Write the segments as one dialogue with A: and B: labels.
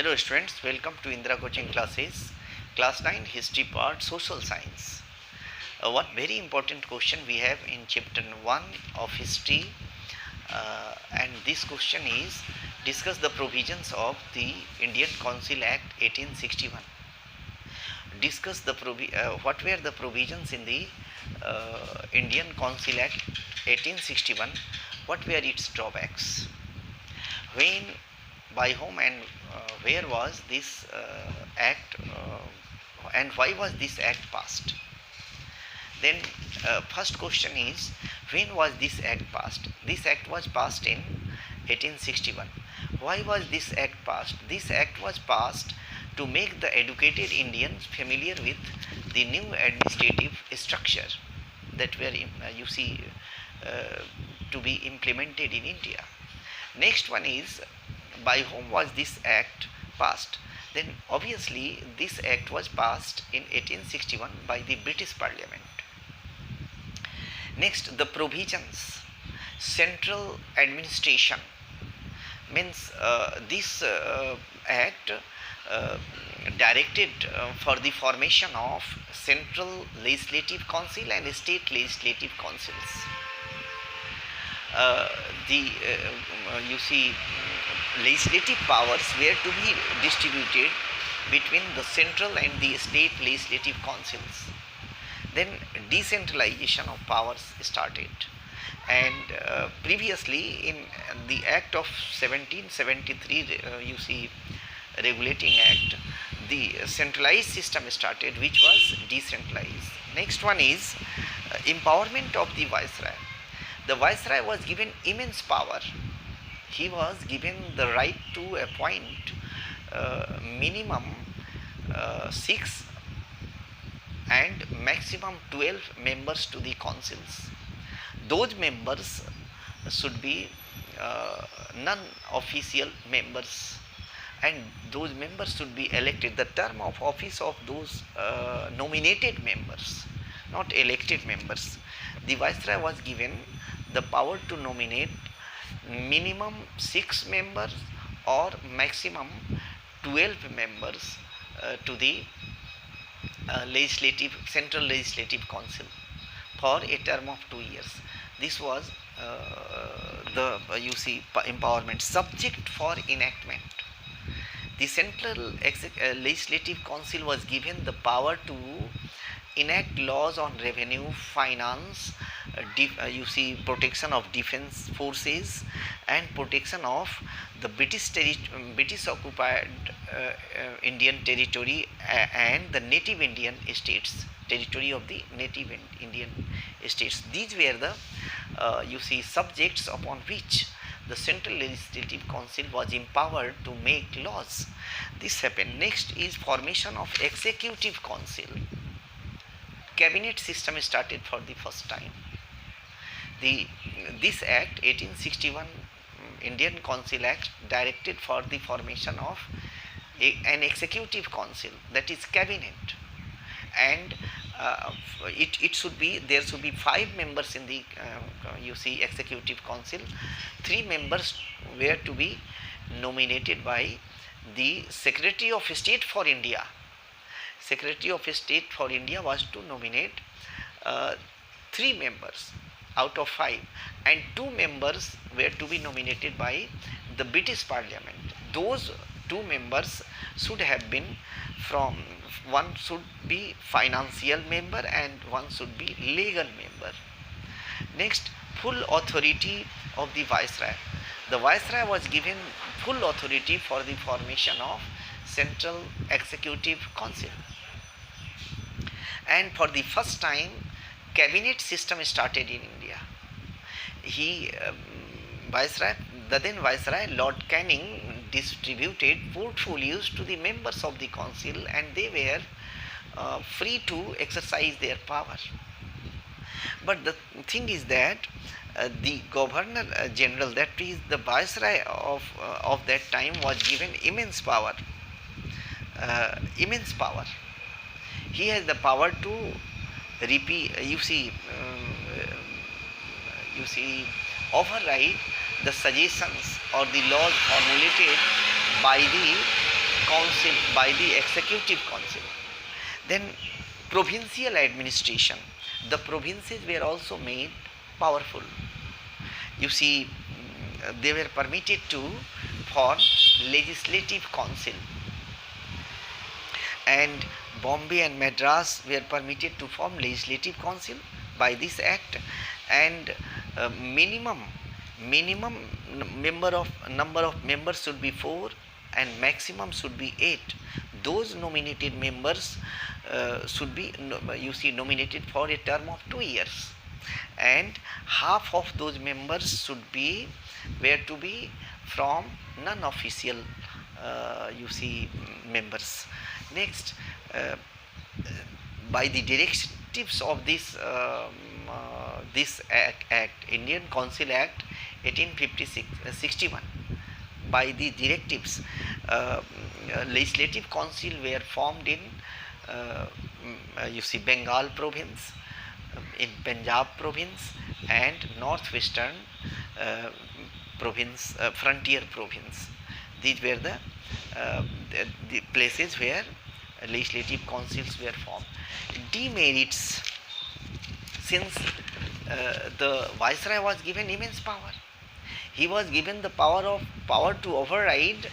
A: Hello students, welcome to Indra Coaching Classes, Class 9 History Part Social Science. One very important question we have in Chapter 1 of History, and this question is: discuss the provisions of the Indian Council Act 1861. Discuss the what were the provisions in the Indian Council Act 1861, what were its drawbacks, when, by whom, and where was this act, and why was this act passed. Then first question is, when was this act passed? This act was passed in 1861. Why was this act passed? This act was passed to make the educated Indians familiar with the new administrative structure that were to be implemented in India. Next one is, by whom was this act passed? Then obviously this act was passed in 1861 by the British Parliament. Next, the provisions. Central administration means this act directed for the formation of Central Legislative Council and State Legislative Councils. Legislative powers were to be distributed between the central and the state legislative councils. Then decentralization of powers started, and previously in the Act of 1773, regulating act, the centralized system started, which was decentralized. Next one is empowerment of the Viceroy. The Viceroy was given immense power. He was given the right to appoint minimum 6 and maximum 12 members to the councils. Those members should be non-official members, and those members should be elected. The term of office of those nominated members, not elected members. The Viceroy was given the power to nominate minimum 6 members or maximum 12 members to the Central Legislative Council for a term of 2 years. This was the empowerment. Subject for enactment. The Central Legislative Council was given the power to enact laws on revenue, finance, protection of defense forces, and protection of the British occupied Indian territory and the native Indian states, territory of the native Indian states. These were the subjects upon which the Central Legislative Council was empowered to make laws. This happened. Next is formation of Executive Council. Cabinet system started for the first time. This act 1861 Indian Council Act directed for the formation of an executive council, that is cabinet, and there should be 5 members in the executive council. 3 members were to be nominated by the Secretary of State for India. Secretary of State for India was to nominate 3 members out of 5, and 2 members were to be nominated by the British Parliament. Those 2 members should have been one should be financial member and one should be legal member. Next, full authority of the Viceroy. The Viceroy was given full authority for the formation of Central Executive Council. And for the first time, cabinet system started in India. The then Viceroy Lord Canning distributed portfolios to the members of the council, and they were free to exercise their power. But the thing is that the Governor General, that is the Viceroy of that time, was given immense power. He has the power to override the suggestions or the laws formulated by the council, by the executive council. Then provincial administration, the provinces were also made powerful. You see, they were permitted to form legislative council, and Bombay and Madras were permitted to form legislative council by this act, and minimum number of members should be 4 and maximum should be 8. Those nominated members should be nominated for a term of 2 years, and half of those members should be were to be from non-official members. Next, by the directives of this act, Indian Council Act 1861, by the directives, legislative council were formed in Bengal province, in Punjab province, and northwestern province, frontier province. These were the places where legislative councils were formed. Demerits, since the viceroy was given immense power. He was given the power to override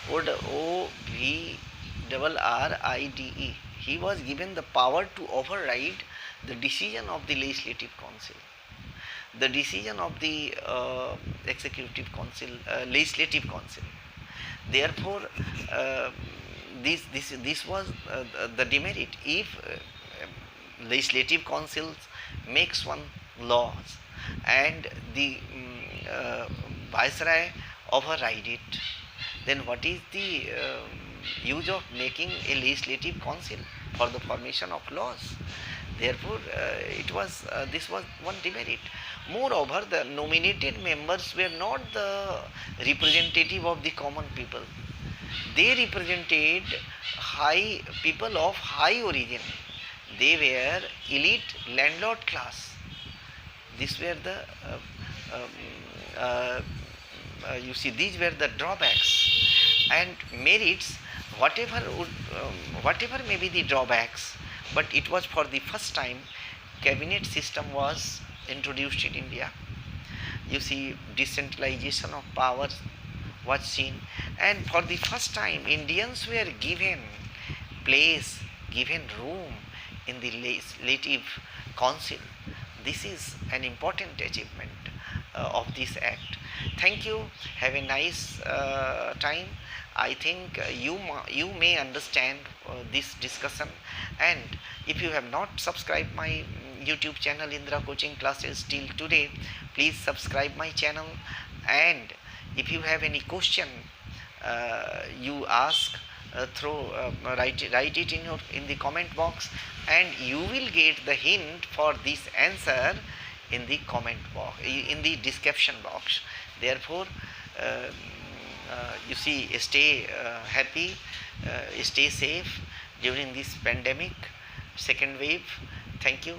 A: OVRRIDE. He was given the power to override the decision of the legislative council, the decision of the executive council, legislative council. Therefore, this was the demerit. If legislative councils makes one laws and the viceroy override it, then what is the use of making a legislative council for the formation of laws? Therefore, this was one demerit. Moreover, the nominated members were not the representative of the common people. They represented people of high origin. They were elite landlord class. These were the these were the drawbacks and merits. Whatever may be the drawbacks, but it was for the first time cabinet system was introduced in India. Decentralization of powers was seen, and for the first time Indians were given place, given room in the legislative council. This is an important achievement of this act. Thank you. Have a nice time. I think you may understand this discussion, and if you have not subscribed my YouTube channel Indra Coaching Classes till today, please subscribe my channel, and if you have any question, you ask write it in the comment box, and you will get the hint for this answer in the comment box, in the description box. Therefore, stay happy, stay safe during this pandemic second wave. Thank you.